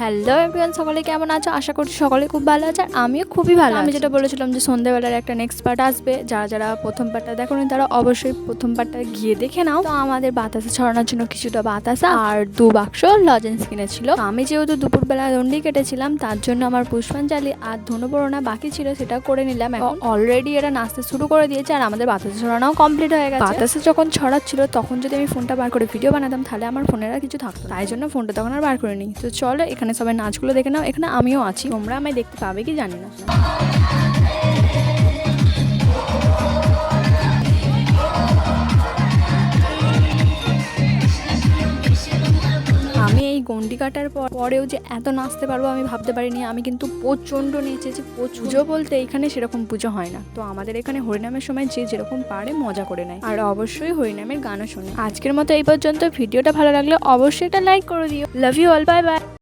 Hello everyone, সকলে কেমন আছো? আশা করছি সকলে খুব ভালো আছে, আর আমিও খুবই ভালো। আমি যেটা বলেছিলাম যে সন্ধ্যাবেলার একটা নেক্সট পার্ট আসবে, যারা যারা প্রথম পার্টটা দেখোনি তারা অবশ্যই প্রথম পার্টটা গিয়ে দেখে নাও। তো আমাদের বাতাসা ছড়ানোর জন্য কিছুটা বাতাসা আর 2 বাক্স লজেন্স কিনেছিল। আমি যেহেতু দুপুরবেলা দণ্ডি কেটেছিলাম, তার জন্য আমার পুষ্পাঞ্জলি আর ধনুপড়না বাকি ছিল, সেটা করে নিলাম। এখন অলরেডি এরা নাচতে শুরু করে দিয়েছে আর আমাদের বাতাসা ছড়ানোও কমপ্লিট হয়ে গেছে। বাতাসা যখন ছড়াচ্ছিল তখন যদি আমি ফোনটা বার করে ভিডিও বানাতাম তাহলে আমার ফোনের আর কিছু থাকতো, তাই জন্য ফোনটা তখন আর বার করে নিই। তো চলো এখানে সবাই নাচগুলো দেখে নাও। এখানে আমিও আছি, তোমরা আমায় দেখতে পাবে কি জানি না। আমি এই গন্ডি কাটার পরেও যে এত নাচতে পারবো আমি ভাবতে পারিনি। আমি কিন্তু প্রচণ্ড নেচেছি। পুজো বলতে এখানে সেরকম পুজো হয় না, তো আমাদের এখানে হরিনামের সময় যে যেরকম পারে মজা করে নেয়, আর অবশ্যই হরিনামের গানও শুনি। আজকের মতো এই পর্যন্ত। ভিডিওটা ভালো লাগলে অবশ্যই একটা লাইক করে দিও। Love you all, bye by.